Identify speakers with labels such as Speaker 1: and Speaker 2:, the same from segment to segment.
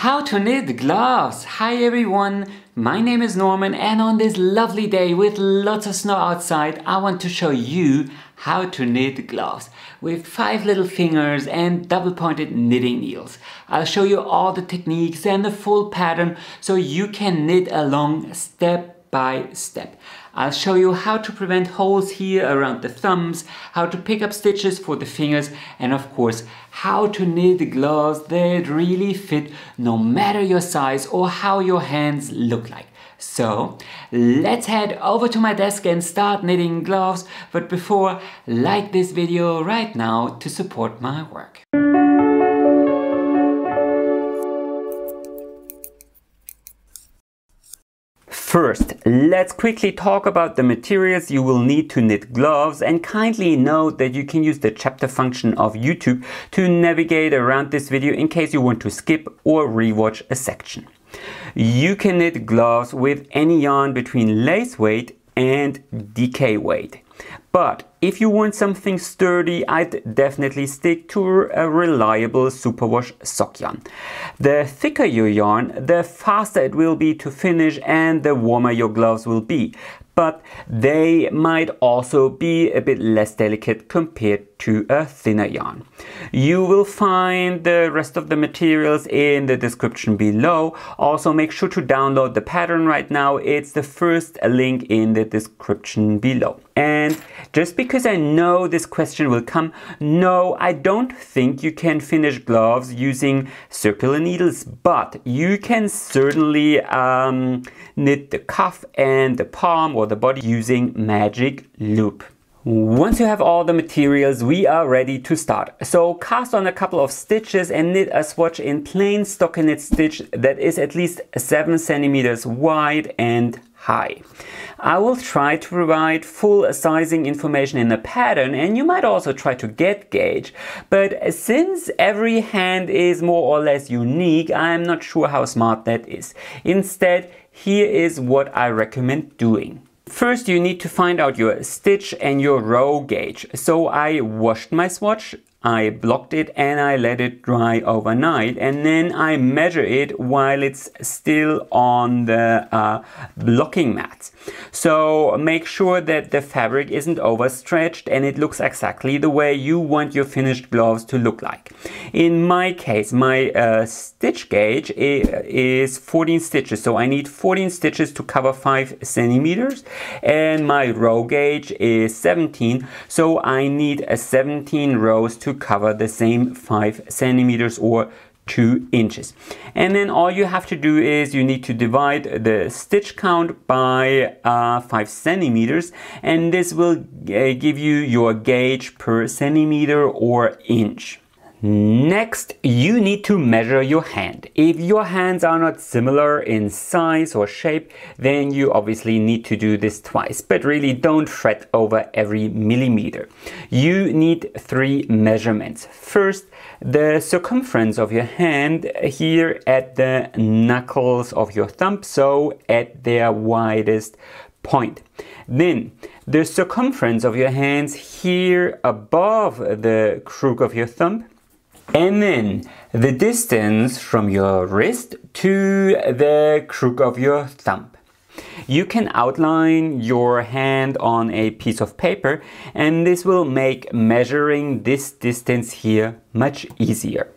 Speaker 1: How to knit gloves! Hi everyone, my name is Norman, and on this lovely day with lots of snow outside, I want to show you how to knit gloves with 5 little fingers and double pointed knitting needles. I'll show you all the techniques and the full pattern so you can knit along step by step. I'll show you how to prevent holes here around the thumbs, how to pick up stitches for the fingers, and of course how to knit gloves that really fit no matter your size or how your hands look like. So let's head over to my desk and start knitting gloves, but before, like this video right now to support my work. First, let's quickly talk about the materials you will need to knit gloves, and kindly note that you can use the chapter function of YouTube to navigate around this video in case you want to skip or rewatch a section. You can knit gloves with any yarn between lace weight and DK weight. But if you want something sturdy, I'd definitely stick to a reliable superwash sock yarn. The thicker your yarn, the faster it will be to finish and the warmer your gloves will be. But they might also be a bit less delicate compared to a thinner yarn. You will find the rest of the materials in the description below. Also make sure to download the pattern right now. It's the first link in the description below. And just because I know this question will come, no, I don't think you can finish gloves using circular needles, but you can certainly knit the cuff and the palm or the body using magic loop. Once you have all the materials, we are ready to start. So cast on a couple of stitches and knit a swatch in plain stockinette stitch that is at least 7 centimeters wide and high. I will try to provide full sizing information in the pattern, and you might also try to get gauge, but since every hand is more or less unique, I'm not sure how smart that is. Instead, here is what I recommend doing. First, you need to find out your stitch and your row gauge. So I washed my swatch, I blocked it, and I let it dry overnight, and then I measure it while it's still on the blocking mats. So make sure that the fabric isn't overstretched and it looks exactly the way you want your finished gloves to look like. In my case, my stitch gauge is 14 stitches, so I need 14 stitches to cover 5 centimeters, and my row gauge is 17, so I need 17 rows to cover the same 5 centimeters or 2 inches. And then all you have to do is you need to divide the stitch count by 5 centimeters, and this will give you your gauge per centimeter or inch. Next, you need to measure your hand. If your hands are not similar in size or shape, then you obviously need to do this twice, but really don't fret over every millimeter. You need 3 measurements. First, the circumference of your hand here at the knuckles of your thumb, so at their widest point. Then the circumference of your hands here above the crook of your thumb, and then the distance from your wrist to the crook of your thumb. You can outline your hand on a piece of paper, and this will make measuring this distance here much easier.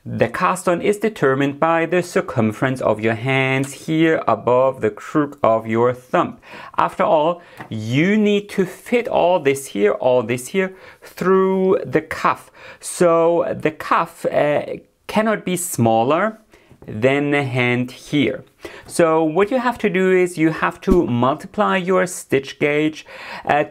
Speaker 1: The cast on is determined by the circumference of your hands here above the crook of your thumb. After all, you need to fit all this here through the cuff. So the cuff cannot be smaller than the hand here. So what you have to do is you have to multiply your stitch gauge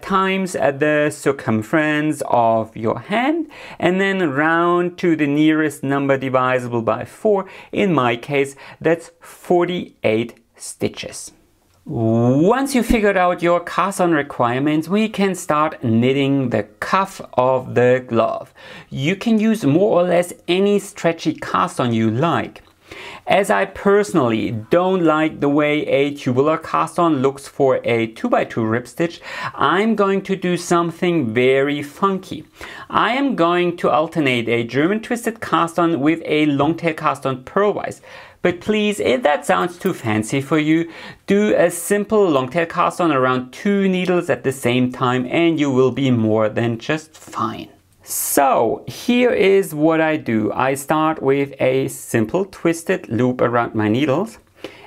Speaker 1: times the circumference of your hand, and then round to the nearest number divisible by 4. In my case, that's 48 stitches. Once you figured out your cast on requirements, we can start knitting the cuff of the glove. You can use more or less any stretchy cast on you like. As I personally don't like the way a tubular cast-on looks for a 2x2 ripstitch, I'm going to do something very funky. I am going to alternate a German twisted cast-on with a longtail cast-on purlwise. But please, if that sounds too fancy for you, do a simple longtail cast-on around 2 needles at the same time and you will be more than just fine. So here is what I do. I start with a simple twisted loop around my needles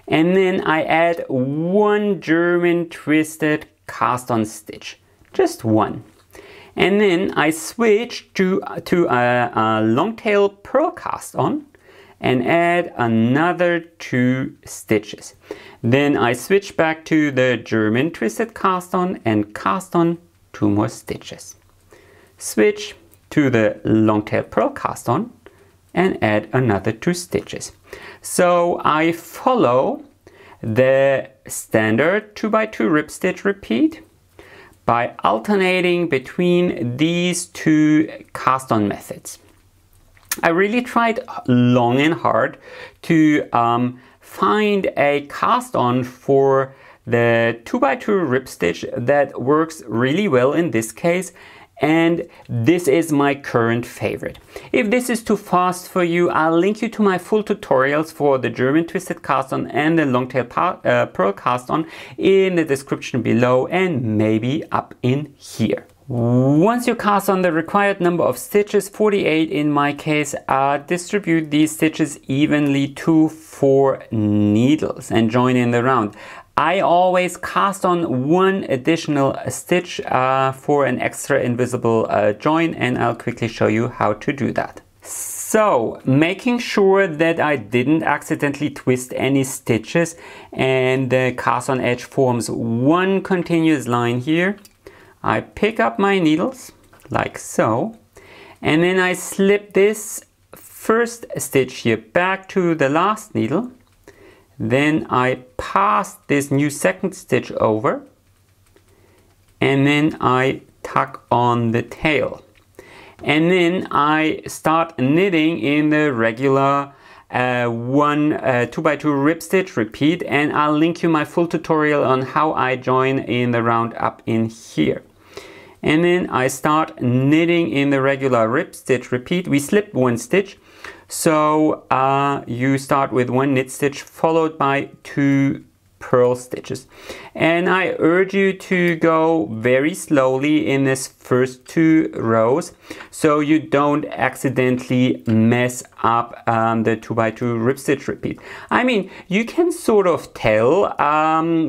Speaker 1: and then I add 1 German twisted cast-on stitch, just 1. And then I switch to a longtail purl cast-on and add another 2 stitches. Then I switch back to the German twisted cast-on and cast on 2 more stitches. Switch to the longtail purl cast-on and add another 2 stitches. So I follow the standard 2x2 rip stitch repeat by alternating between these 2 cast-on methods. I really tried long and hard to find a cast-on for the 2x2 rip stitch that works really well in this case, and this is my current favorite. If this is too fast for you, I'll link you to my full tutorials for the German twisted cast-on and the longtail purl cast-on in the description below and maybe up in here. Once you cast on the required number of stitches, 48 in my case, distribute these stitches evenly to 4 needles and join in the round. I always cast on 1 additional stitch for an extra invisible join, and I'll quickly show you how to do that. So, making sure that I didn't accidentally twist any stitches and the cast on edge forms 1 continuous line here, I pick up my needles like so, and then I slip this first stitch here back to the last needle. Then I pass this new second stitch over and then I tuck on the tail. And then I start knitting in the regular 2x2 rip stitch repeat, and I'll link you my full tutorial on how I join in the round up in here. And then I start knitting in the regular rip stitch repeat. We slip 1 stitch. So you start with 1 knit stitch followed by 2 purl stitches. And I urge you to go very slowly in this first 2 rows so you don't accidentally mess up the 2x2 rip stitch repeat. I mean, you can sort of tell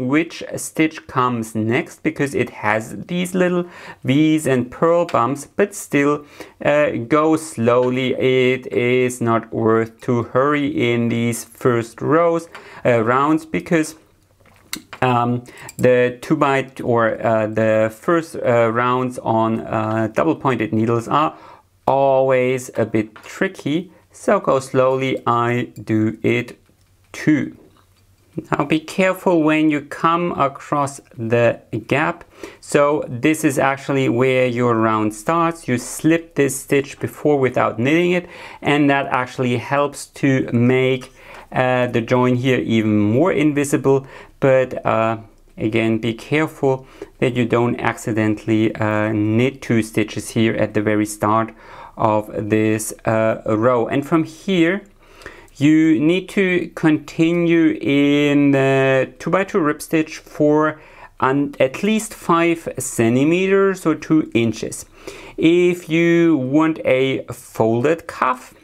Speaker 1: which stitch comes next because it has these little V's and purl bumps, but still go slowly. It is not worth to hurry in these first rounds because the the first rounds on double pointed needles are always a bit tricky, so go slowly. I do it too. Now be careful when you come across the gap. So this is actually where your round starts. You slip this stitch before without knitting it, and that actually helps to make the join here even more invisible. But again, be careful that you don't accidentally knit 2 stitches here at the very start of this row. And from here you need to continue in the 2x2 rip stitch for at least 5 centimeters or 2 inches. If you want a folded cuff,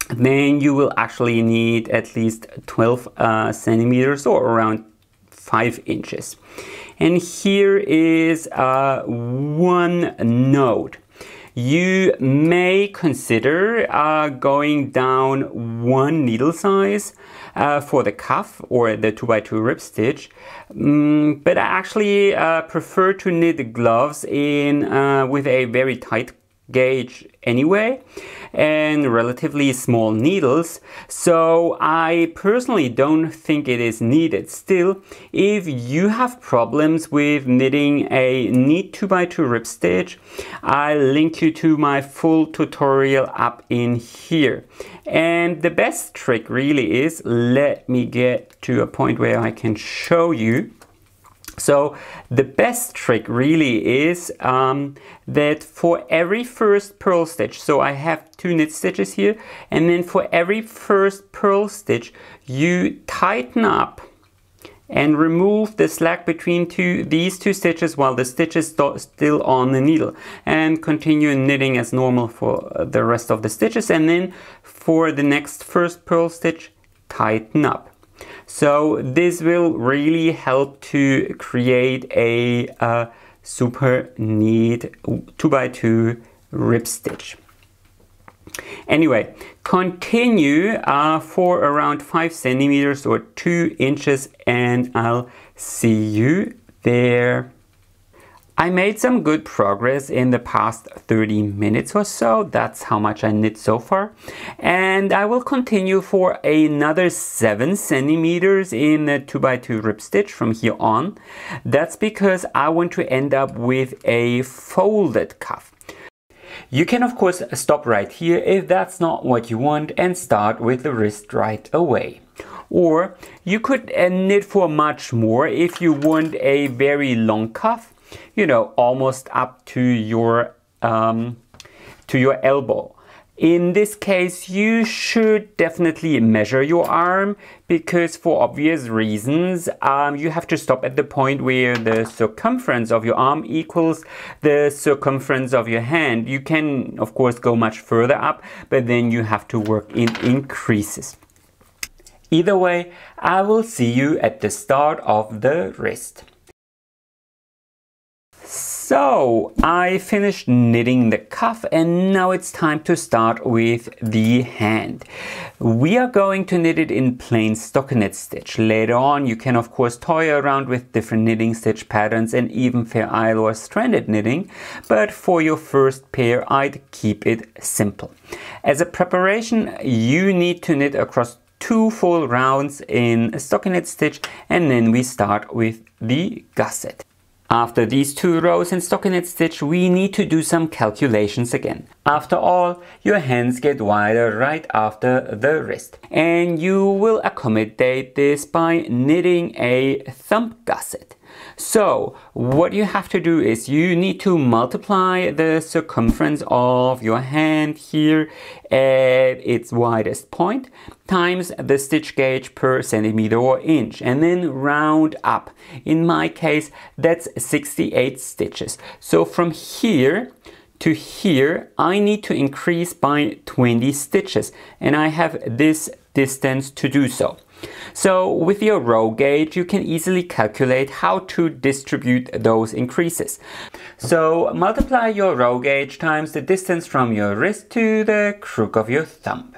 Speaker 1: then you will actually need at least 12 centimeters or around 5 inches. And here is 1 note. You may consider going down 1 needle size for the cuff or the 2x2 rip stitch, but I actually prefer to knit the gloves in with a very tight gauge anyway, and relatively small needles, so I personally don't think it is needed. Still, if you have problems with knitting a neat 2x2 rib stitch, I'll link you to my full tutorial up in here. And the best trick really is, let me get to a point where I can show you. So the best trick really is that for every first purl stitch, so I have 2 knit stitches here, and then for every first purl stitch you tighten up and remove the slack between these two stitches while the stitch is still on the needle, and continue knitting as normal for the rest of the stitches, and then for the next first purl stitch tighten up. So this will really help to create a super neat 2x2 rib stitch. Anyway, continue for around 5 centimeters or 2 inches, and I'll see you there. I made some good progress in the past 30 minutes or so. That's how much I knit so far. And I will continue for another 7 centimeters in the 2x2 rib stitch from here on. That's because I want to end up with a folded cuff. You can of course stop right here if that's not what you want and start with the wrist right away. Or you could knit for much more if you want a very long cuff, you know, almost up to your elbow. In this case, you should definitely measure your arm, because for obvious reasons, you have to stop at the point where the circumference of your arm equals the circumference of your hand. You can, of course, go much further up, but then you have to work in increases. Either way, I will see you at the start of the wrist. So I finished knitting the cuff, and now it's time to start with the hand. We are going to knit it in plain stockinette stitch. Later on you can of course toy around with different knitting stitch patterns and even Fair Isle or stranded knitting, but for your first pair I'd keep it simple. As a preparation, you need to knit across 2 full rounds in stockinette stitch, and then we start with the gusset. After these 2 rows in stockinette stitch, we need to do some calculations again. After all, your hands get wider right after the wrist, and you will accommodate this by knitting a thumb gusset. So what you have to do is you need to multiply the circumference of your hand here at its widest point times the stitch gauge per centimeter or inch, and then round up. In my case, that's 68 stitches. So from here to here I need to increase by 20 stitches, and I have this distance to do so. So with your row gauge you can easily calculate how to distribute those increases. So multiply your row gauge times the distance from your wrist to the crook of your thumb.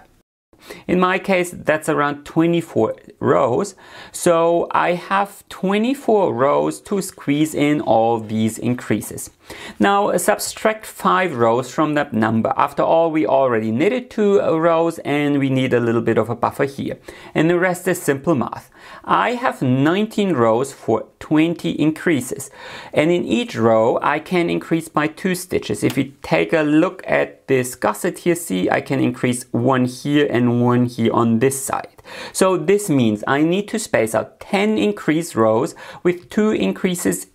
Speaker 1: In my case, that's around 24 rows. So I have 24 rows to squeeze in all these increases. Now subtract 5 rows from that number. After all, we already knitted 2 rows and we need a little bit of a buffer here. And the rest is simple math. I have 19 rows for 20 increases. And in each row, I can increase by 2 stitches. If you take a look at this gusset here, see, I can increase 1 here and 1 here on this side. So this means I need to space out 10 increase rows with 2 increases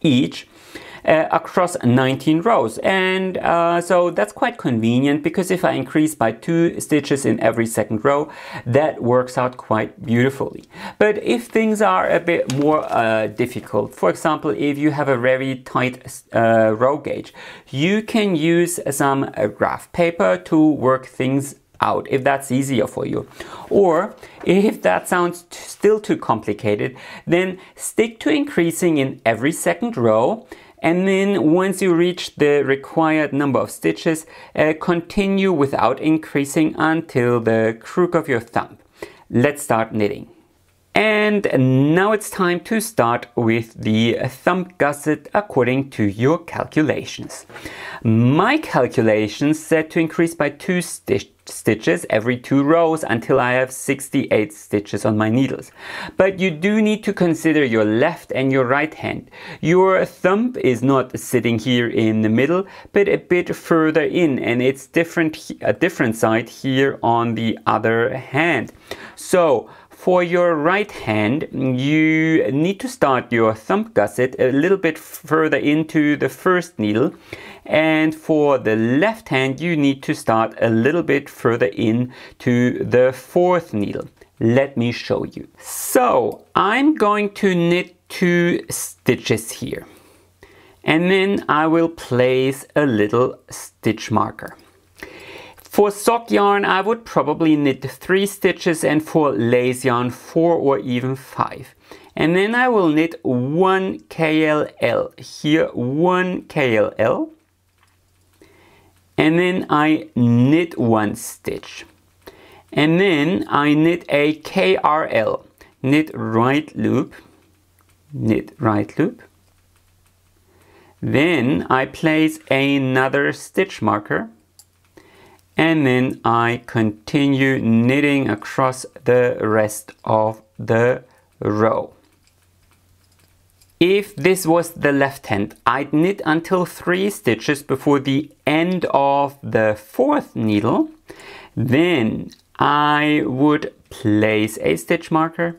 Speaker 1: each across 19 rows, and so that's quite convenient, because if I increase by 2 stitches in every second row, that works out quite beautifully. But if things are a bit more difficult, for example, if you have a very tight row gauge, you can use some graph paper to work things out, if that's easier for you. Or if that sounds still too complicated, then stick to increasing in every second row, and then once you reach the required number of stitches, continue without increasing until the crook of your thumb. Let's start knitting. And now it's time to start with the thumb gusset according to your calculations. My calculations said to increase by 2 stitches every 2 rows until I have 68 stitches on my needles. But you do need to consider your left and your right hand. Your thumb is not sitting here in the middle, but a bit further in, and it's a different side here on the other hand. So for your right hand, you need to start your thumb gusset a little bit further into the first needle. And for the left hand, you need to start a little bit further in to the 4th needle. Let me show you. So I'm going to knit 2 stitches here. And then I will place a little stitch marker. For sock yarn, I would probably knit 3 stitches, and for lace yarn 4 or even 5. And then I will knit 1 KLL, here 1 KLL. And then I knit 1 stitch. And then I knit a KRL, knit right loop, knit right loop. Then I place another stitch marker. And then I continue knitting across the rest of the row. If this was the left hand, I'd knit until 3 stitches before the end of the 4th needle. Then I would place a stitch marker,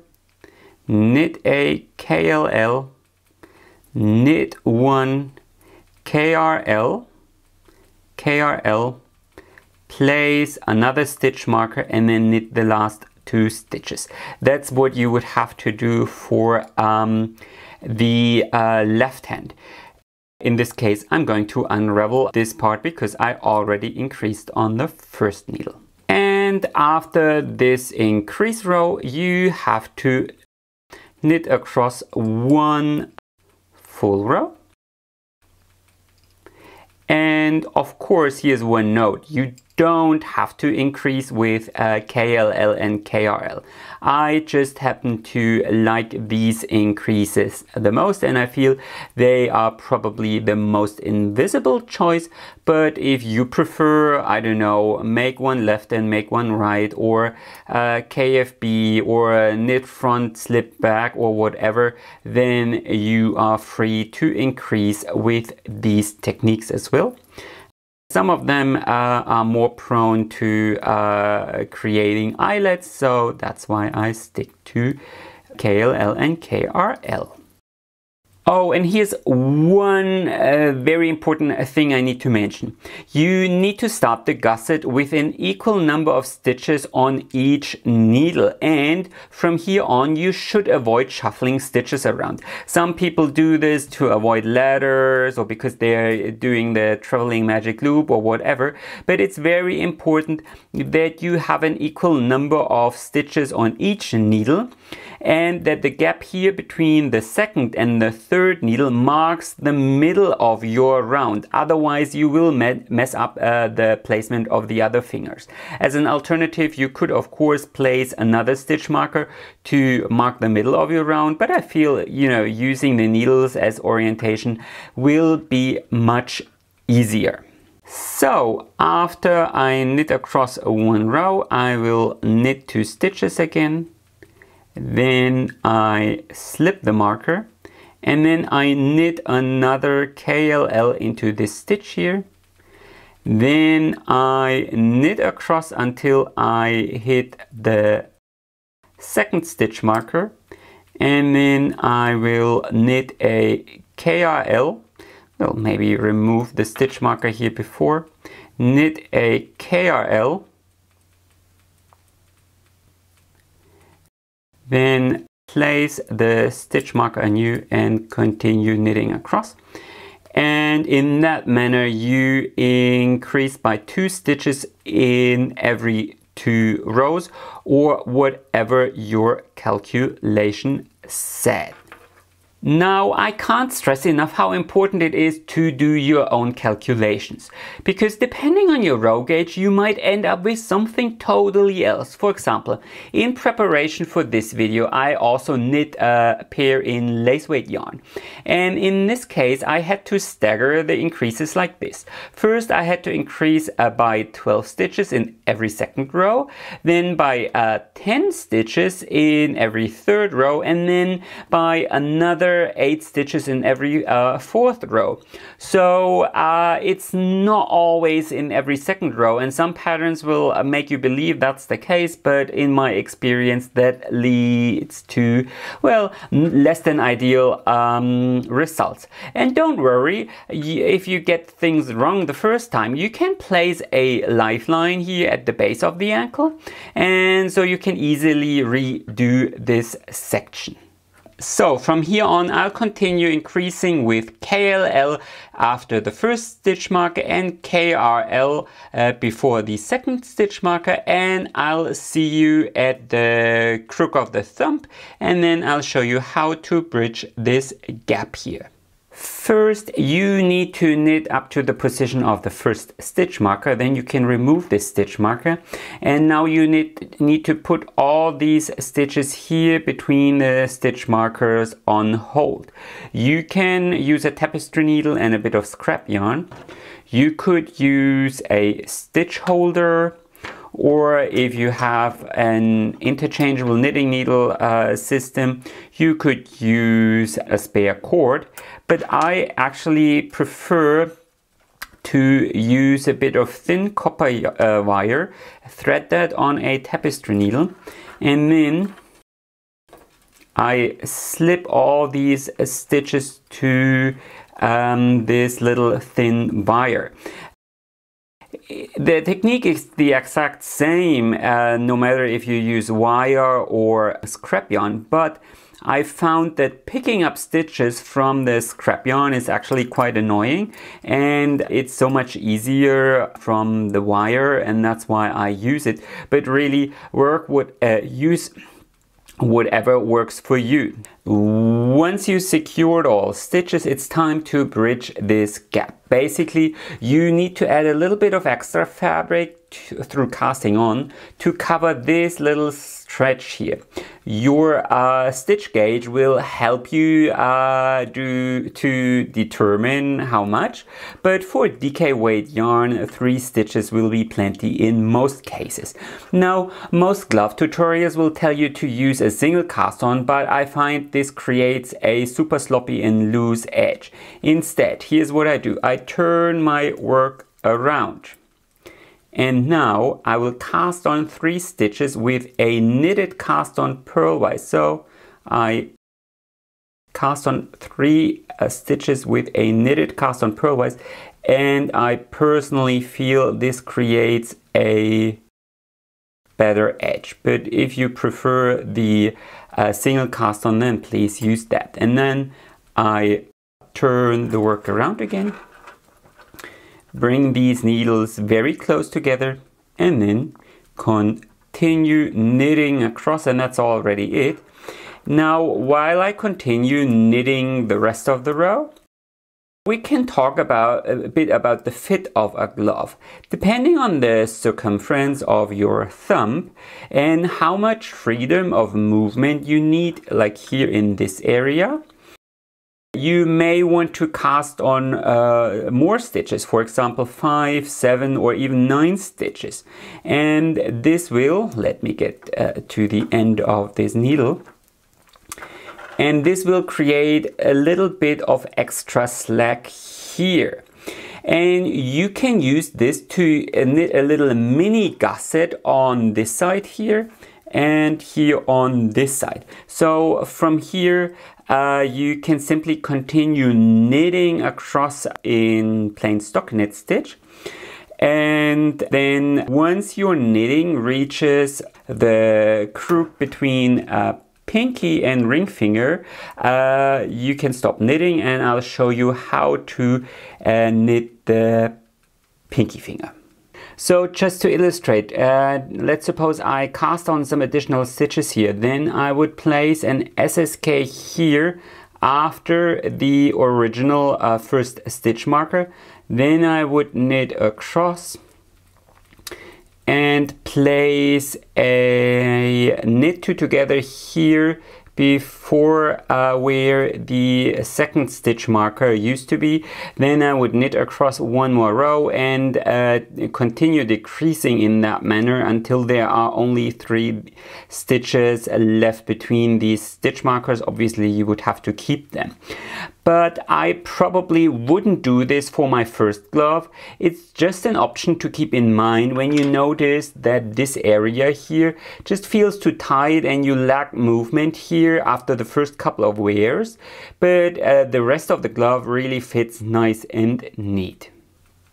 Speaker 1: knit a KLL, knit 1 KRL, KRL, place another stitch marker, and then knit the last 2 stitches. That's what you would have to do for the left hand. In this case, I'm going to unravel this part because I already increased on the first needle. And after this increase row, you have to knit across 1 full row. And of course, here's one note. You don't have to increase with KLL and KRL. I just happen to like these increases the most, and I feel they are probably the most invisible choice. But if you prefer, I don't know, make one left and make one right, or KFB, or knit front, slip back, or whatever, then you are free to increase with these techniques as well. Some of them are more prone to creating eyelets, so that's why I stick to KLL and KRL. Oh, and here's one very important thing I need to mention. You need to start the gusset with an equal number of stitches on each needle, and from here on you should avoid shuffling stitches around. Some people do this to avoid ladders or because they're doing the traveling magic loop or whatever, but it's very important that you have an equal number of stitches on each needle, and that the gap here between the 2nd and the 3rd needle marks the middle of your round. Otherwise you will mess up the placement of the other fingers. As an alternative, you could of course place another stitch marker to mark the middle of your round, but I feel, using the needles as orientation will be much easier. So after I knit across 1 row, I will knit 2 stitches again. Then I slip the marker, and then I knit another KLL into this stitch here. Then I knit across until I hit the 2nd stitch marker, and then I will knit a KRL. Well, maybe remove the stitch marker here before. Knit a KRL. Then place the stitch marker anew and continue knitting across. And in that manner, you increase by 2 stitches in every 2 rows, or whatever your calculation said. Now, I can't stress enough how important it is to do your own calculations, because depending on your row gauge, you might end up with something totally else. For example, in preparation for this video, I also knit a pair in lace weight yarn. And in this case, I had to stagger the increases like this. First, I had to increase by 12 stitches in every second row, then by 10 stitches in every third row, and then by another 8 stitches in every fourth row. So it's not always in every second row, and some patterns will make you believe that's the case, but in my experience that leads to, well, less than ideal results. And don't worry, if you get things wrong the first time, you can place a lifeline here at the base of the ankle, and so you can easily redo this section. So from here on, I'll continue increasing with KLL after the first stitch marker and KRL before the second stitch marker, and I'll see you at the crook of the thumb, and then I'll show you how to bridge this gap here. First, you need to knit up to the position of the first stitch marker, then you can remove this stitch marker, and now you need to put all these stitches here between the stitch markers on hold. You can use a tapestry needle and a bit of scrap yarn. You could use a stitch holder, or if you have an interchangeable knitting needle system, you could use a spare cord. But I actually prefer to use a bit of thin copper wire, thread that on a tapestry needle, and then I slip all these stitches to this little thin wire. The technique is the exact same no matter if you use wire or scrap yarn, but I found that picking up stitches from the scrap yarn is actually quite annoying, and it's so much easier from the wire, and that's why I use it. But really, use whatever works for you. Once you secured all stitches, it's time to bridge this gap. Basically, you need to add a little bit of extra fabric through casting on to cover this little stretch here. Your stitch gauge will help you to determine how much, but for DK weight yarn, 3 stitches will be plenty in most cases. Now, most glove tutorials will tell you to use a single cast on, but I find this creates a super sloppy and loose edge. Instead, here's what I do. I turn my work around. And now I will cast on 3 stitches with a knitted cast on purlwise. So I cast on 3 stitches with a knitted cast on purlwise, and I personally feel this creates a better edge. But if you prefer the single cast on, then please use that. And then I turn the work around again. Bring these needles very close together, and then continue knitting across, and that's already it. Now, while I continue knitting the rest of the row, we can talk a bit about the fit of a glove. Depending on the circumference of your thumb and how much freedom of movement you need, like here in this area, you may want to cast on more stitches, for example 5, 7 or even 9 stitches. And this will, let me get to the end of this needle, and this will create a little bit of extra slack here. And you can use this to knit a little mini gusset on this side here and here on this side. So from here you can simply continue knitting across in plain stockinette stitch, and then once your knitting reaches the crook between pinky and ring finger, you can stop knitting, and I'll show you how to knit the pinky finger. So just to illustrate, let's suppose I cast on some additional stitches here. Then I would place an SSK here after the original first stitch marker. Then I would knit across and place a knit two together here before where the second stitch marker used to be. Then I would knit across one more row and continue decreasing in that manner until there are only 3 stitches left between these stitch markers. Obviously you would have to keep them, but I probably wouldn't do this for my first glove. It's just an option to keep in mind when you notice that this area here just feels too tight and you lack movement here after the first couple of wears, but the rest of the glove really fits nice and neat.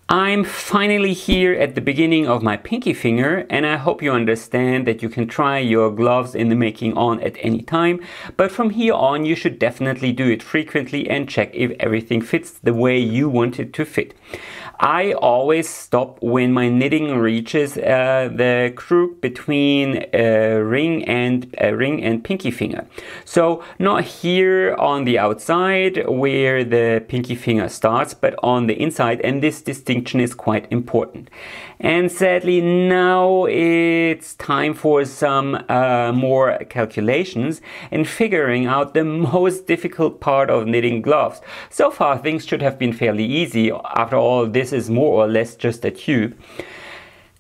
Speaker 1: I'm finally here at the beginning of my pinky finger, and I hope you understand that you can try your gloves in the making on at any time, but from here on you should definitely do it frequently and check if everything fits the way you want it to fit. I always stop when my knitting reaches the crook between ring and pinky finger. So not here on the outside where the pinky finger starts, but on the inside, and this distinction is quite important. And sadly now it's time for some more calculations and figuring out the most difficult part of knitting gloves. So far things should have been fairly easy. After all, this is more or less just a tube.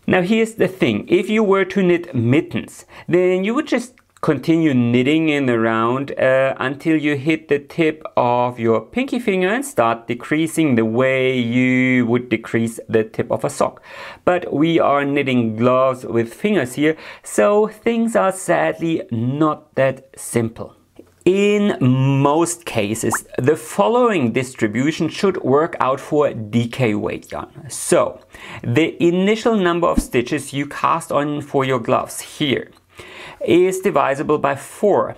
Speaker 1: Now here's the thing, if you were to knit mittens, then you would just continue knitting in the round until you hit the tip of your pinky finger and start decreasing the way you would decrease the tip of a sock. But we are knitting gloves with fingers here, so things are sadly not that simple. In most cases, the following distribution should work out for DK weight yarn. So, the initial number of stitches you cast on for your gloves here is divisible by 4.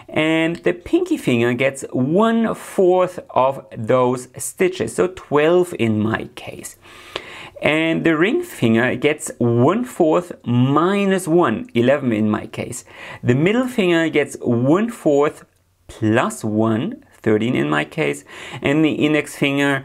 Speaker 1: And the pinky finger gets 1/4 of those stitches, so 12 in my case. And the ring finger gets 1/4 minus 1, 11 in my case. The middle finger gets 1/4 plus 1, 13 in my case. And the index finger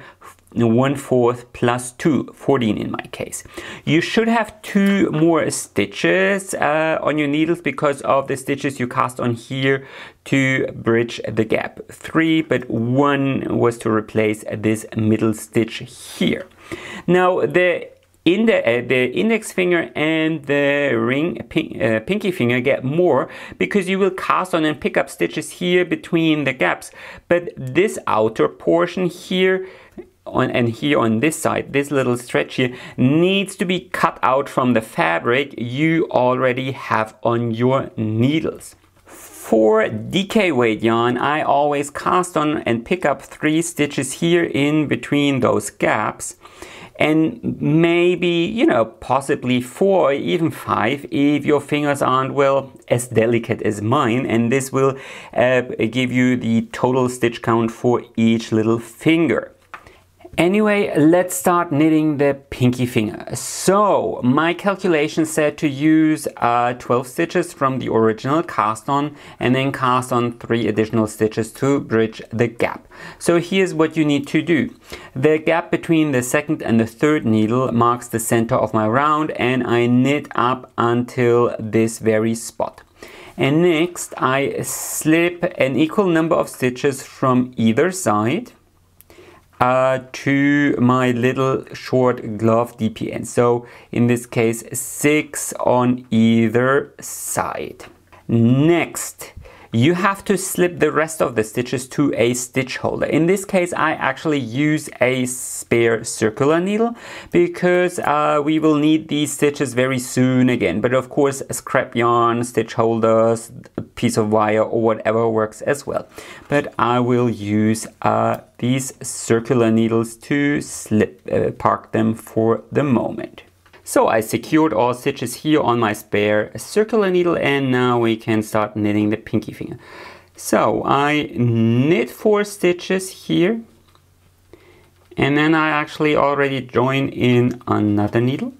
Speaker 1: 1/4 plus 2, 14 in my case. You should have 2 more stitches on your needles because of the stitches you cast on here to bridge the gap. 3, but 1 was to replace this middle stitch here. Now the index finger and the pinky finger get more because you will cast on and pick up stitches here between the gaps, but this outer portion here and here on this side, this little stretch here, needs to be cut out from the fabric you already have on your needles. For DK weight yarn, I always cast on and pick up 3 stitches here in between those gaps, and maybe, you know, possibly 4 or even 5 if your fingers aren't, well, as delicate as mine, and this will give you the total stitch count for each little finger. Anyway, let's start knitting the pinky finger. So my calculation said to use 12 stitches from the original cast on and then cast on 3 additional stitches to bridge the gap. So here's what you need to do. The gap between the second and the third needle marks the center of my round, and I knit up until this very spot. And next I slip an equal number of stitches from either side to my little short glove DPN. So in this case 6 on either side. Next, you have to slip the rest of the stitches to a stitch holder. In this case I actually use a spare circular needle because we will need these stitches very soon again. But of course scrap yarn, stitch holders, a piece of wire or whatever works as well. But I will use these circular needles to park them for the moment. So I secured all stitches here on my spare circular needle, and now we can start knitting the pinky finger. So I knit 4 stitches here, and then I actually already join in another needle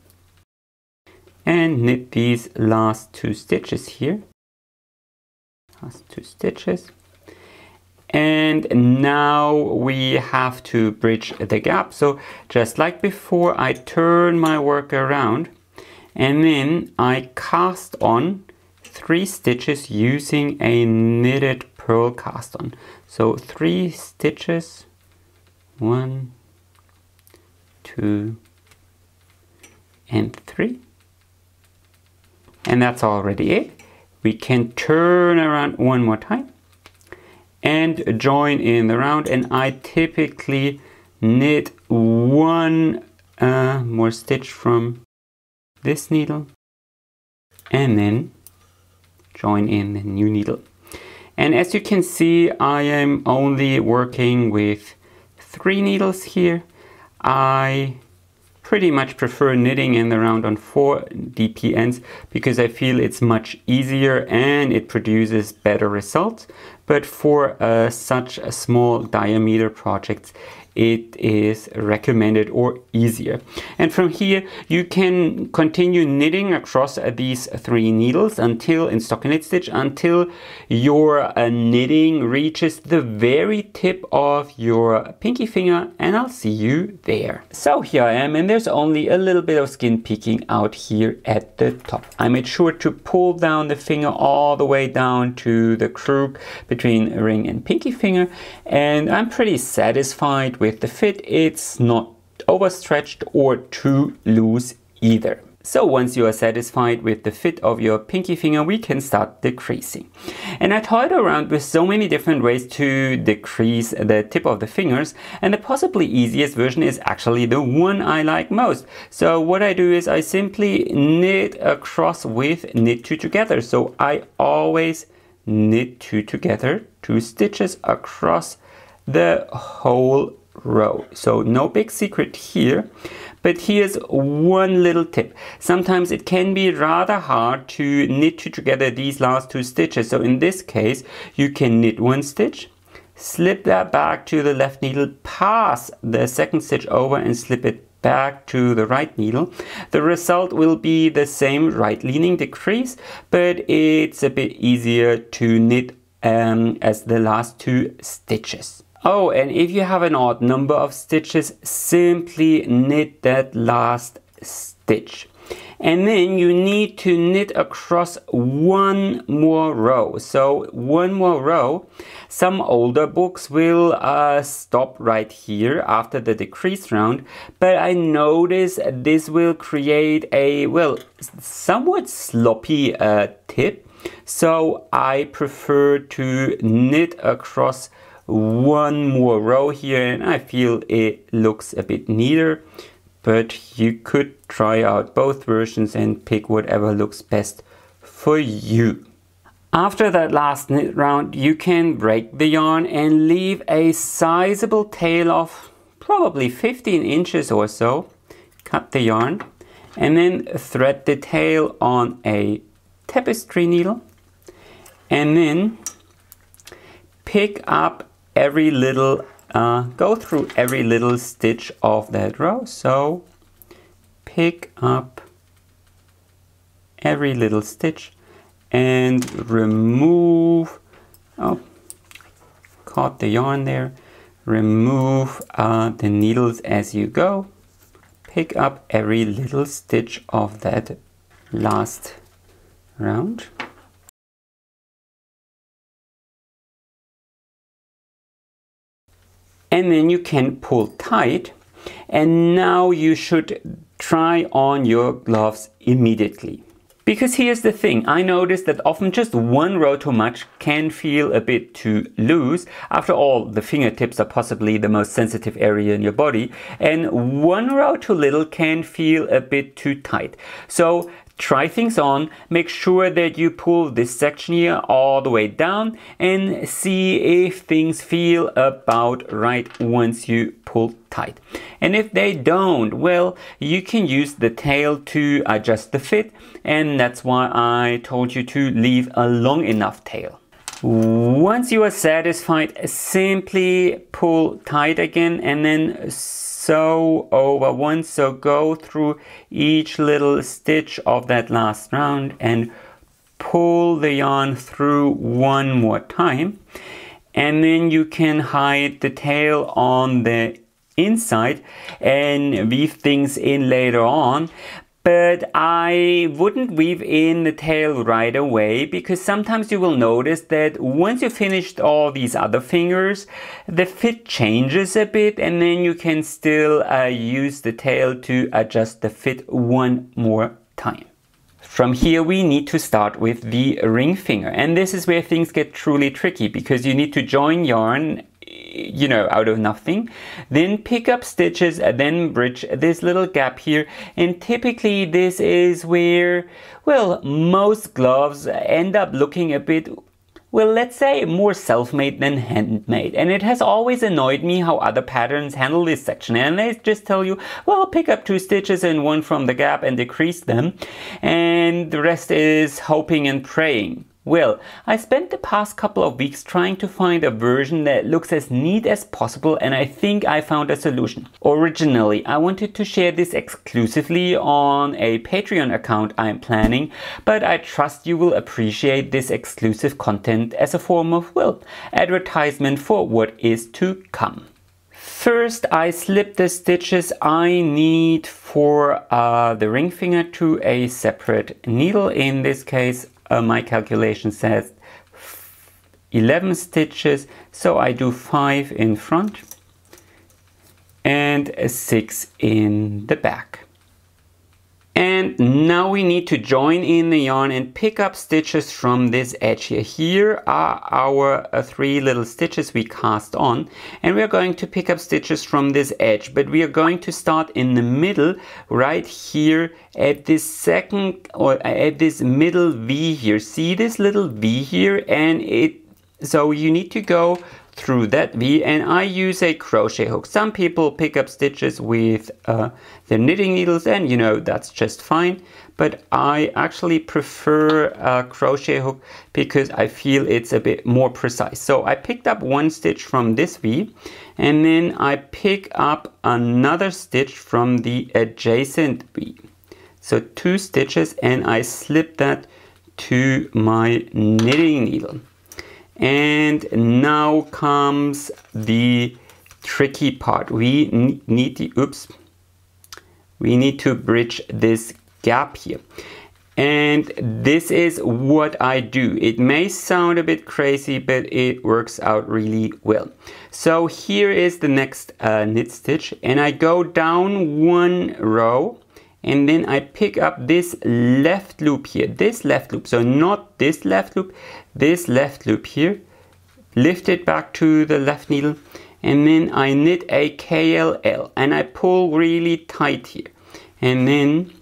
Speaker 1: and knit these last 2 stitches here. Last 2 stitches. And now we have to bridge the gap. So just like before, I turn my work around and then I cast on 3 stitches using a knitted purl cast on. So 3 stitches, 1, 2, and 3. And that's already it. We can turn around one more time and join in the round, and I typically knit 1 more stitch from this needle and then join in the new needle. And as you can see, I am only working with 3 needles here. I pretty much prefer knitting in the round on 4 DP ends because I feel it's much easier and it produces better results. But for such a small diameter projects, it is recommended or easier. And from here you can continue knitting across these 3 needles until in stockinette stitch until your knitting reaches the very tip of your pinky finger, and I'll see you there. So here I am, and there's only a little bit of skin peeking out here at the top. I made sure to pull down the finger all the way down to the crook between ring and pinky finger, and I'm pretty satisfied with the fit. It's not overstretched or too loose either. So once you are satisfied with the fit of your pinky finger, we can start decreasing. And I toyed around with so many different ways to decrease the tip of the fingers, and the possibly easiest version is actually the one I like most. So what I do is I simply knit across with knit 2 together. So I always knit 2 together, 2 stitches across the whole row. So no big secret here, but here's one little tip. Sometimes it can be rather hard to knit 2 together these last 2 stitches. So in this case, you can knit 1 stitch, slip that back to the left needle, pass the 2nd stitch over and slip it back to the right needle. The result will be the same right leaning decrease, but it's a bit easier to knit as the last 2 stitches. Oh, and if you have an odd number of stitches, simply knit that last stitch. And then you need to knit across 1 more row. So 1 more row. Some older books will stop right here after the decrease round, but I notice this will create a, well, somewhat sloppy tip. So I prefer to knit across 1 more row here, and I feel it looks a bit neater, but you could try out both versions and pick whatever looks best for you. After that last knit round, you can break the yarn and leave a sizable tail of probably 15 inches or so. Cut the yarn and then thread the tail on a tapestry needle, and then pick up every little, go through every little stitch of that row. So pick up every little stitch and remove, oh, caught the yarn there, remove the needles as you go. Pick up every little stitch of that last round. And then you can pull tight, and now you should try on your gloves immediately. Because here's the thing, I noticed that often just 1 row too much can feel a bit too loose. After all, the fingertips are possibly the most sensitive area in your body, and 1 row too little can feel a bit too tight. So try things on, make sure that you pull this section here all the way down and see if things feel about right once you pull tight. And if they don't, well, you can use the tail to adjust the fit, and that's why I told you to leave a long enough tail. Once you are satisfied, simply pull tight again and then sew over once. So go through each little stitch of that last round and pull the yarn through 1 more time. and then you can hide the tail on the inside and weave things in later on. But I wouldn't weave in the tail right away, because sometimes you will notice that once you finished all these other fingers, the fit changes a bit, and then you can still use the tail to adjust the fit one more time. From here we need to start with the ring finger, and this is where things get truly tricky, because you need to join yarn, you know, out of nothing, then pick up stitches, then bridge this little gap here. And typically this is where, well, most gloves end up looking a bit, well, let's say more self-made than handmade. And it has always annoyed me how other patterns handle this section. And they just tell you, well, pick up 2 stitches and 1 from the gap and decrease them. And the rest is hoping and praying. Well, I spent the past couple of weeks trying to find a version that looks as neat as possible, and I think I found a solution. Originally, I wanted to share this exclusively on a Patreon account I'm planning, but I trust you will appreciate this exclusive content as a form of, well, advertisement for what is to come. First, I slip the stitches I need for the ring finger to a separate needle. In this case, my calculation says 11 stitches, so I do 5 in front and 6 in the back. And now we need to join in the yarn and pick up stitches from this edge here. Here are our 3 little stitches we cast on, and we are going to pick up stitches from this edge, but we are going to start in the middle right here at this second, or at this middle V here. See this little V here, and so you need to go through that V, and I use a crochet hook. Some people pick up stitches with the knitting needles, and you know, that's just fine, but I actually prefer a crochet hook because I feel it's a bit more precise. So I picked up 1 stitch from this V, and then I pick up another stitch from the adjacent V. So 2 stitches, and I slip that to my knitting needle. And now comes the tricky part. We need to bridge this gap here. And this is what I do. It may sound a bit crazy, but it works out really well. So here is the next knit stitch, and I go down 1 row, and then I pick up this left loop here, this left loop, so not this left loop, this left loop here, lift it back to the left needle, and then I knit a KLL, and I pull really tight here, and then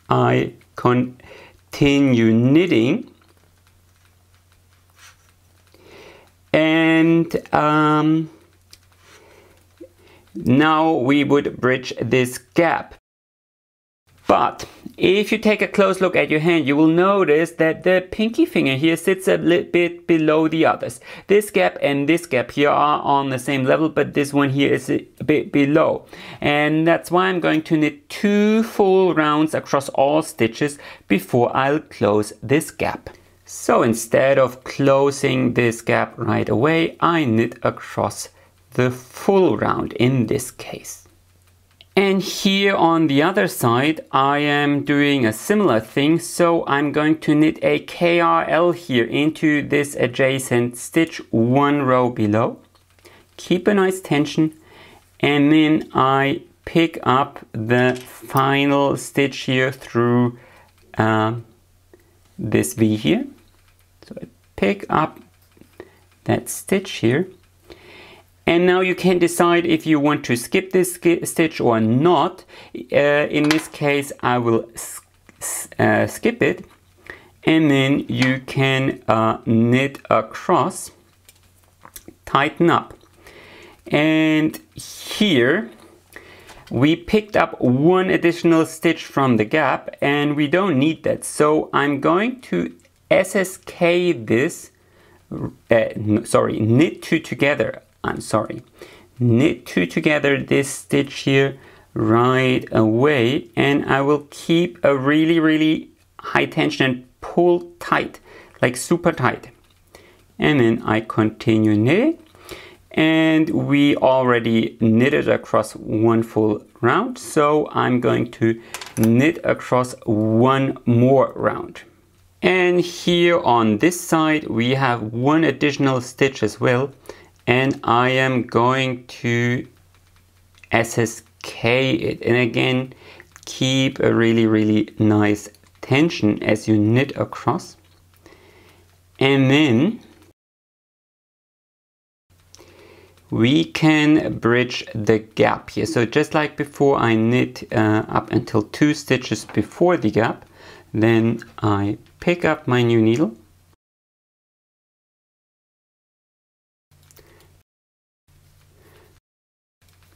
Speaker 1: I continue knitting, and now we would bridge this gap. But if you take a close look at your hand, you will notice that the pinky finger here sits a little bit below the others. This gap and this gap here are on the same level, but this one here is a bit below. And that's why I'm going to knit 2 full rounds across all stitches before I'll close this gap. So instead of closing this gap right away, I knit across the full round in this case. And here on the other side, I am doing a similar thing. So I'm going to knit a KRL here into this adjacent stitch 1 row below. Keep a nice tension. And then I pick up the final stitch here through this V here. So I pick up that stitch here. And now you can decide if you want to skip this stitch or not. In this case, I will skip it. And then you can knit across, tighten up. And here we picked up 1 additional stitch from the gap, and we don't need that. So I'm going to SSK this, knit 2 together. Knit 2 together this stitch here right away, and I will keep a really high tension and pull tight, like super tight. and then I continue knitting. And we already knitted across one full round, so I'm going to knit across one more round. And here on this side we have one additional stitch as well, and I am going to SSK it, and again keep a really nice tension as you knit across. And then we can bridge the gap here. So just like before, I knit up until 2 stitches before the gap. Then I pick up my new needle,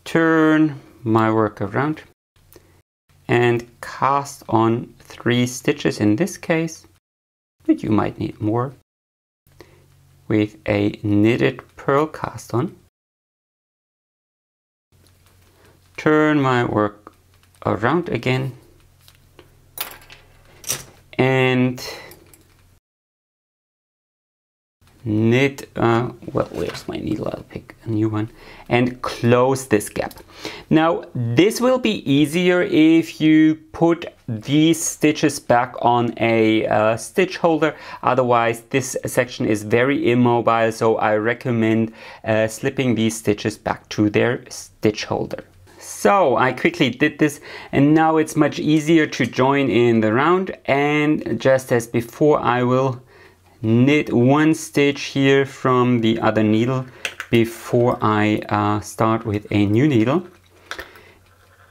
Speaker 1: turn my work around, and cast on 3 stitches in this case, but you might need more, with a knitted purl cast on. Turn my work around again, and knit, well, where's my needle? I'll pick a new one, and close this gap. Now this will be easier if you put these stitches back on a stitch holder. Otherwise this section is very immobile, so I recommend slipping these stitches back to their stitch holder. So I quickly did this, and now it's much easier to join in the round. And just as before, I will knit 1 stitch here from the other needle before I start with a new needle.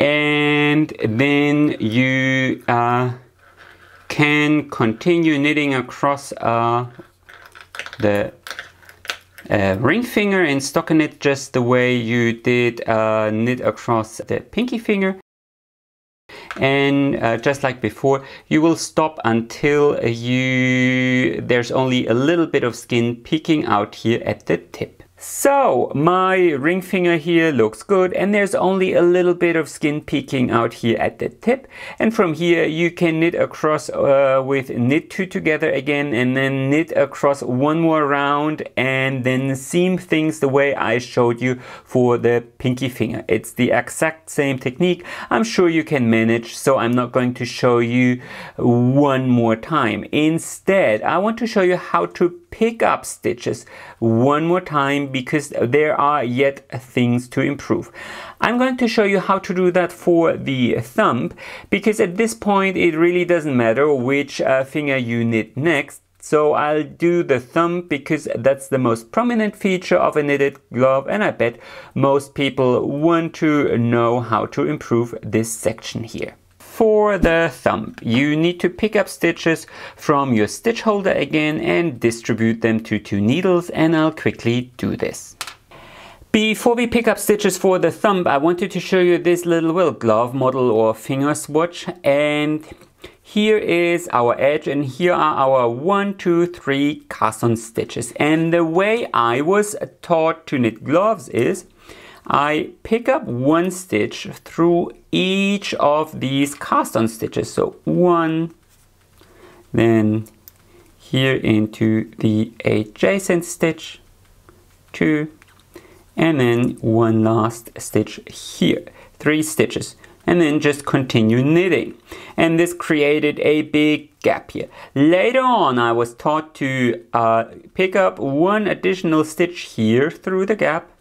Speaker 1: And then you can continue knitting across the ring finger and stockinette just the way you did knit across the pinky finger. And just like before, you will stop until there's only a little bit of skin peeking out here at the tip. So my ring finger here looks good, and there's only a little bit of skin peeking out here at the tip. And from here you can knit across with knit 2 together again, and then knit across one more round, and then seam things the way I showed you for the pinky finger. It's the exact same technique. I'm sure you can manage, so I'm not going to show you one more time. Instead, I want to show you how to pick up stitches one more time, because there are yet things to improve. I'm going to show you how to do that for the thumb, because at this point it really doesn't matter which finger you knit next. So I'll do the thumb because that's the most prominent feature of a knitted glove, and I bet most people want to know how to improve this section here. For the thumb, you need to pick up stitches from your stitch holder again and distribute them to 2 needles, and I'll quickly do this. Before we pick up stitches for the thumb, I wanted to show you this little glove model or finger swatch, and here is our edge, and here are our 1, 2, 3 cast on stitches. And the way I was taught to knit gloves is I pick up 1 stitch through each of these cast on stitches. So 1, then here into the adjacent stitch, 2, and then 1 last stitch here, 3 stitches, and then just continue knitting. And this created a big gap here. Later on, I was taught to pick up 1 additional stitch here through the gap,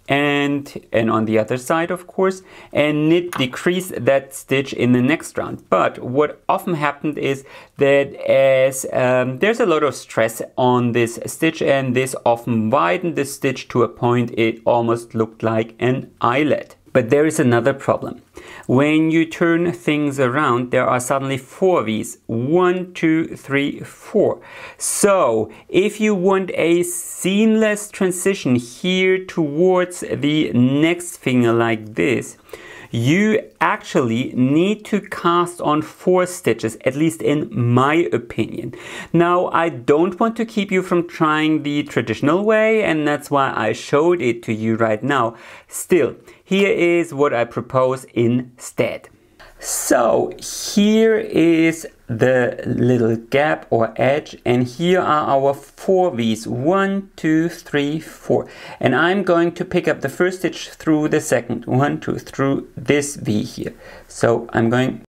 Speaker 1: and on the other side, of course, and decrease that stitch in the next round. But what often happened is that as there's a lot of stress on this stitch, and this often widened the stitch to a point it almost looked like an eyelet. But there is another problem. When you turn things around, there are suddenly 4 of these. 1, 2, 3, 4. So if you want a seamless transition here towards the next finger like this, you actually need to cast on 4 stitches, at least in my opinion. Now, I don't want to keep you from trying the traditional way, and that's why I showed it to you right now. Still, here is what I propose instead. So here is the little gap or edge, and here are our 4 V's, 1, 2, 3, 4, and I'm going to pick up the first stitch through the second, 1, 2, through this V here. So I'm going to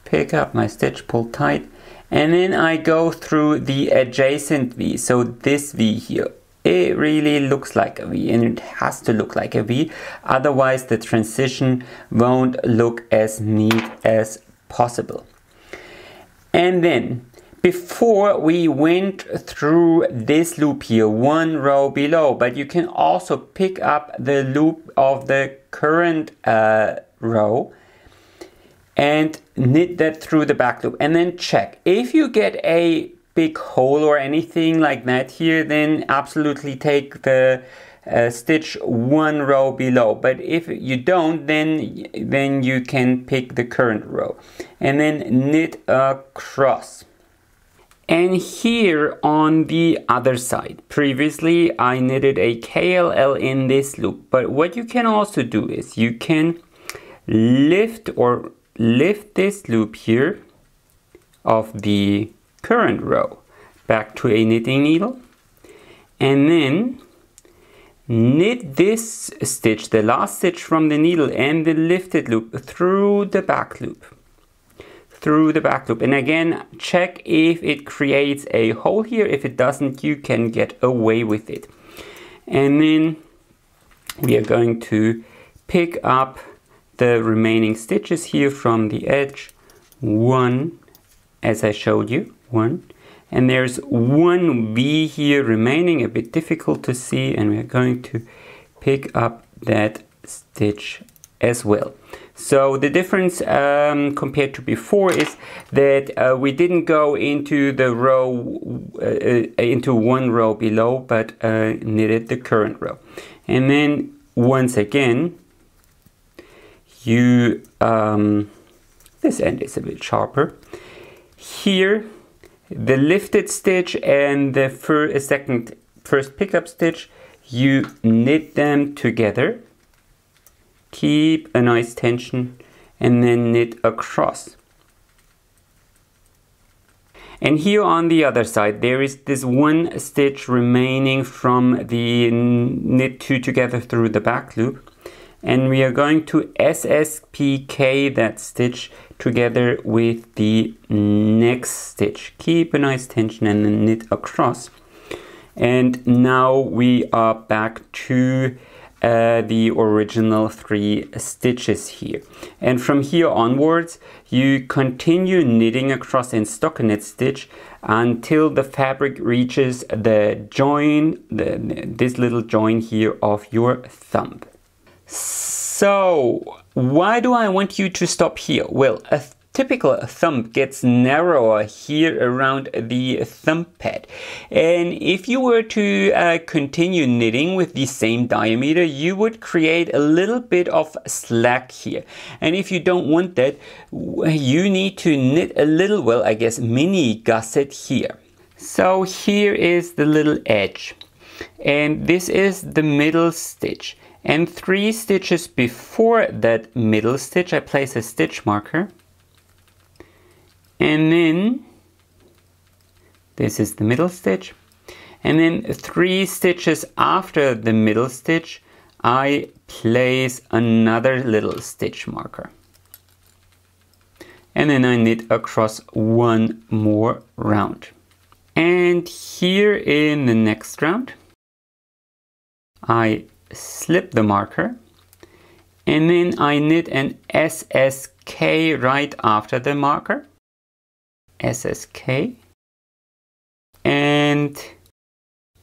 Speaker 1: pick up my stitch, pull tight, and then I go through the adjacent V, so this V here. It really looks like a V, and it has to look like a V, otherwise the transition won't look as neat as possible. And then before we went through this loop here, 1 row below, but you can also pick up the loop of the current row and knit that through the back loop, and then check. If you get a big hole or anything like that here, then absolutely take the stitch 1 row below, but if you don't, then you can pick the current row and then knit across. And here on the other side, previously I knitted a KLL in this loop, but what you can also do is you can lift this loop here of the current row back to a knitting needle, and then knit this stitch, the last stitch from the needle, and the lifted loop through the back loop, and again check if it creates a hole here. If it doesn't, you can get away with it. And then we are going to pick up the remaining stitches here from the edge, 1, as I showed you, 1, and there's 1 V here remaining, a bit difficult to see, and we're going to pick up that stitch as well. So the difference compared to before is that we didn't go into the row into 1 row below, but knitted the current row. And then once again you this end is a bit sharper. Here the lifted stitch and the first pickup stitch, you knit them together, keep a nice tension, and then knit across. And here on the other side there is this 1 stitch remaining from the knit 2 together through the back loop, and we are going to SSPK that stitch together with the next stitch. Keep a nice tension and then knit across. And now we are back to the original 3 stitches here. And from here onwards you continue knitting across in stockinette stitch until the fabric reaches the join, this little join here of your thumb. So why do I want you to stop here? Well, a typical thumb gets narrower here around the thumb pad, and if you were to continue knitting with the same diameter, you would create a little bit of slack here, and if you don't want that, you need to knit a little, well, I guess mini gusset here. So here is the little edge, and this is the middle stitch. And 3 stitches before that middle stitch, I place a stitch marker. And then, this is the middle stitch. And then 3 stitches after the middle stitch, I place another little stitch marker. And then I knit across 1 more round. And here in the next round, I slip the marker, and then I knit an SSK right after the marker, SSK, and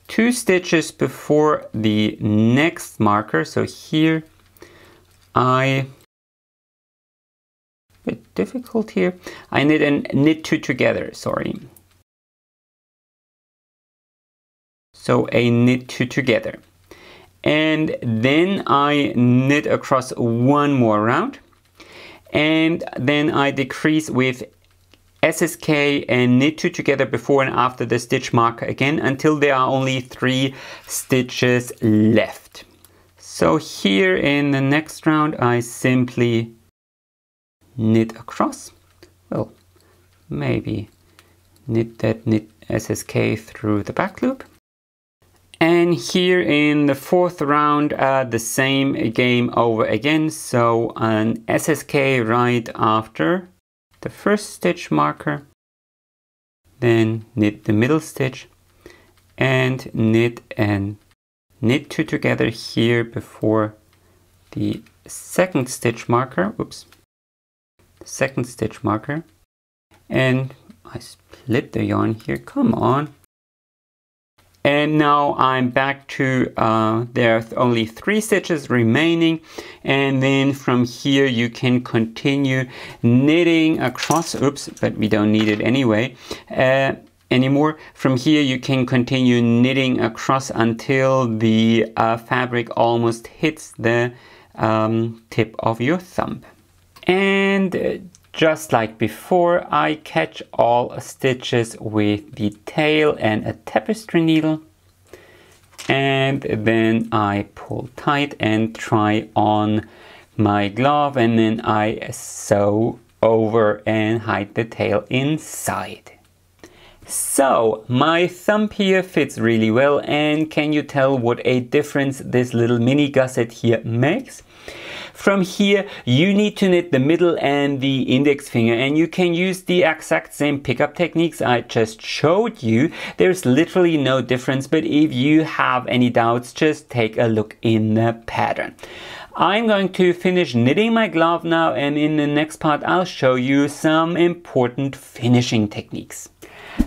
Speaker 1: 2 stitches before the next marker. So here a bit difficult here, I knit and knit 2 together, sorry. So a knit 2 together. And then I knit across 1 more round, and then I decrease with SSK and knit 2 together before and after the stitch marker again until there are only 3 stitches left. So here in the next round, I simply knit across. Well, maybe knit SSK through the back loop. And here in the fourth round, the same game over again. So an SSK right after the first stitch marker, then knit the middle stitch and knit and knit two together here before the second stitch marker. Oops, second stitch marker, and I split the yarn here. Come on. And now I'm back to, there are only 3 stitches remaining, and then from here you can continue knitting across. Oops, but we don't need it anyway anymore. From here you can continue knitting across until the fabric almost hits the tip of your thumb. And just like before, I catch all stitches with the tail and a tapestry needle, and then I pull tight and try on my glove, and then I sew over and hide the tail inside. So my thumb here fits really well, and can you tell what a difference this little mini gusset here makes? From here you need to knit the middle and the index finger, and you can use the exact same pickup techniques I just showed you. There's literally no difference, but if you have any doubts, just take a look in the pattern. I'm going to finish knitting my glove now, and in the next part I'll show you some important finishing techniques.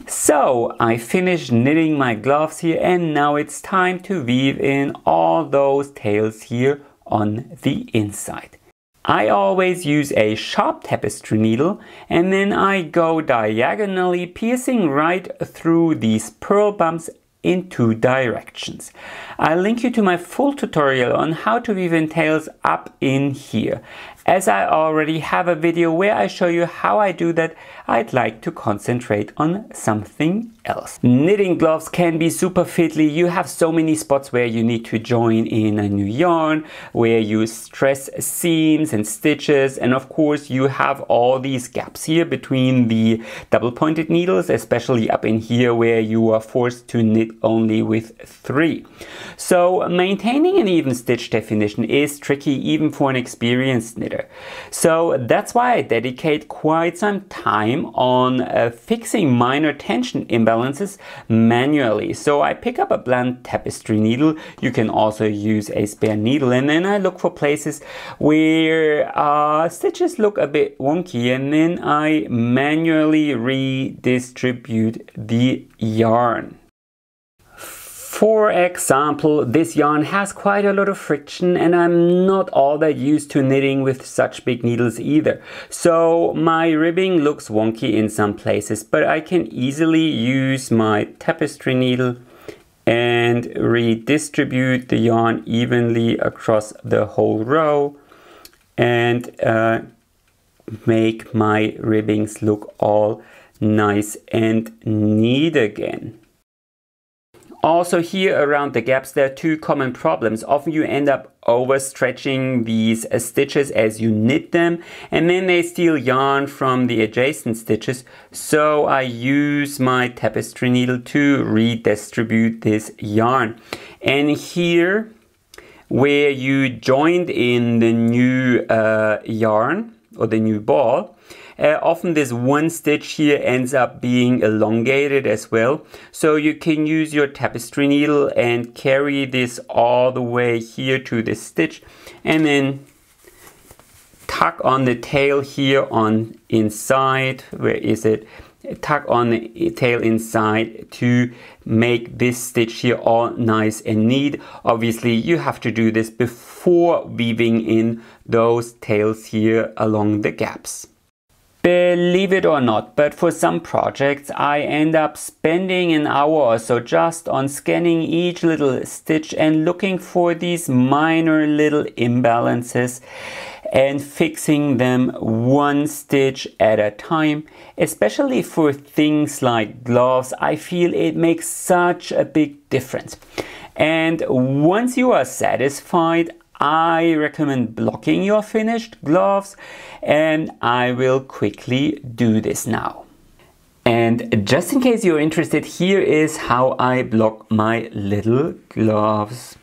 Speaker 1: So I finished knitting my gloves here, and now it's time to weave in all those tails here on the inside. I always use a sharp tapestry needle, and then I go diagonally, piercing right through these purl bumps in 2 directions. I'll link you to my full tutorial on how to weave in tails up in here. As I already have a video where I show you how I do that, I'd like to concentrate on something else. Knitting gloves can be super fiddly. You have so many spots where you need to join in a new yarn, where you stress seams and stitches, and of course you have all these gaps here between the double pointed needles, especially up in here where you are forced to knit only with 3. So maintaining an even stitch definition is tricky even for an experienced knitter. So that's why I dedicate quite some time on fixing minor tension imbalances manually. So I pick up a blunt tapestry needle. You can also use a spare needle, and then I look for places where stitches look a bit wonky, and then I manually redistribute the yarn. For example, this yarn has quite a lot of friction, and I'm not all that used to knitting with such big needles either. So my ribbing looks wonky in some places, but I can easily use my tapestry needle and redistribute the yarn evenly across the whole row and make my ribbings look all nice and neat again. Also here around the gaps there are 2 common problems. Often you end up overstretching these stitches as you knit them, and then they steal yarn from the adjacent stitches. So I use my tapestry needle to redistribute this yarn. And here where you joined in the new yarn or the new ball, often this one stitch here ends up being elongated as well. So you can use your tapestry needle and carry this all the way here to this stitch, and then tuck on the tail here on inside. Where is it? Tuck on the tail inside to make this stitch here all nice and neat. Obviously you have to do this before weaving in those tails here along the gaps. Believe it or not, but for some projects I end up spending an hour or so just on scanning each little stitch and looking for these minor little imbalances and fixing them one stitch at a time. Especially for things like gloves, I feel it makes such a big difference. And once you are satisfied, I recommend blocking your finished gloves, and I will quickly do this now. And just in case you're interested, here is how I block my little gloves.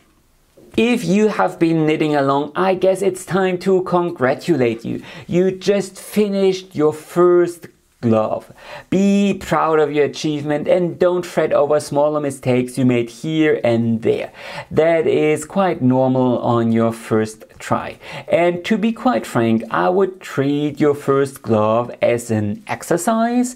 Speaker 1: If you have been knitting along, I guess it's time to congratulate you. You just finished your first glove. Be proud of your achievement and don't fret over smaller mistakes you made here and there. That is quite normal on your first try. And to be quite frank, I would treat your first glove as an exercise.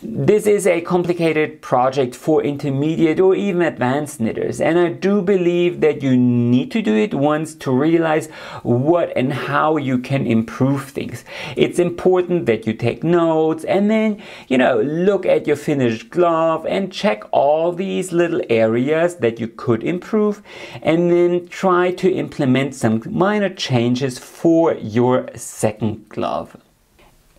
Speaker 1: This is a complicated project for intermediate or even advanced knitters, and I do believe that you need to do it once to realize what and how you can improve things. It's important that you take notes and then, look at your finished glove and check all these little areas that you could improve, and then try to implement some minor changes for your second glove.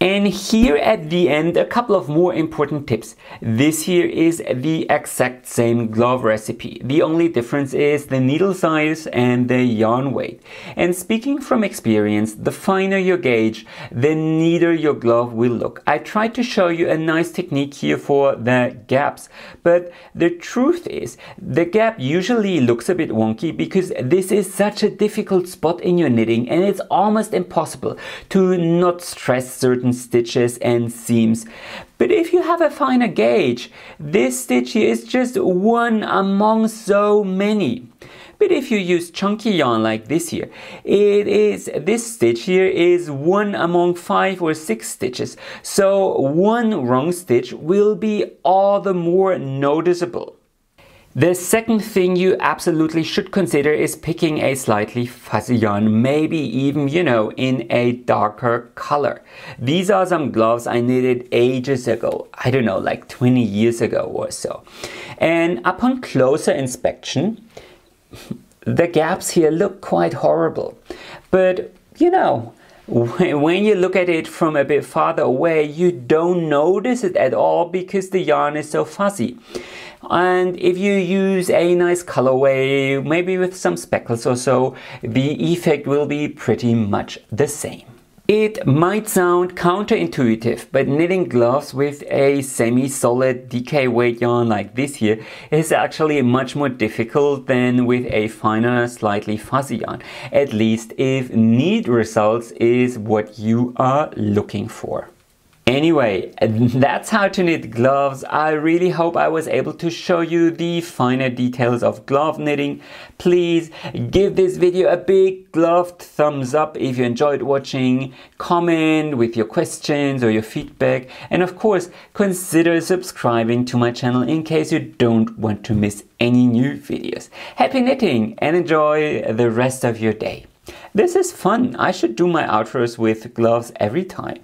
Speaker 1: And here at the end, a couple of more important tips. This here is the exact same glove recipe. The only difference is the needle size and the yarn weight. And speaking from experience, the finer your gauge, the neater your glove will look. I tried to show you a nice technique here for the gaps, but the truth is the gap usually looks a bit wonky because this is such a difficult spot in your knitting, and it's almost impossible to not stress certain stitches and seams. But if you have a finer gauge, this stitch here is just one among so many. But if you use chunky yarn like this here, this stitch here is one among 5 or 6 stitches. So one wrong stitch will be all the more noticeable. The second thing you absolutely should consider is picking a slightly fuzzy yarn, maybe even, in a darker color. These are some gloves I knitted ages ago, I don't know, like 20 years ago or so. And upon closer inspection, the gaps here look quite horrible. But, when you look at it from a bit farther away, you don't notice it at all because the yarn is so fuzzy. And if you use a nice colorway, maybe with some speckles or so, the effect will be pretty much the same. It might sound counterintuitive, but knitting gloves with a semi-solid DK weight yarn like this here is actually much more difficult than with a finer, slightly fuzzy yarn, at least if neat results is what you are looking for. Anyway, that's how to knit gloves. I really hope I was able to show you the finer details of glove knitting. Please give this video a big gloved thumbs up if you enjoyed watching. Comment with your questions or your feedback. And of course, consider subscribing to my channel in case you don't want to miss any new videos. Happy knitting and enjoy the rest of your day. This is fun. I should do my outros with gloves every time.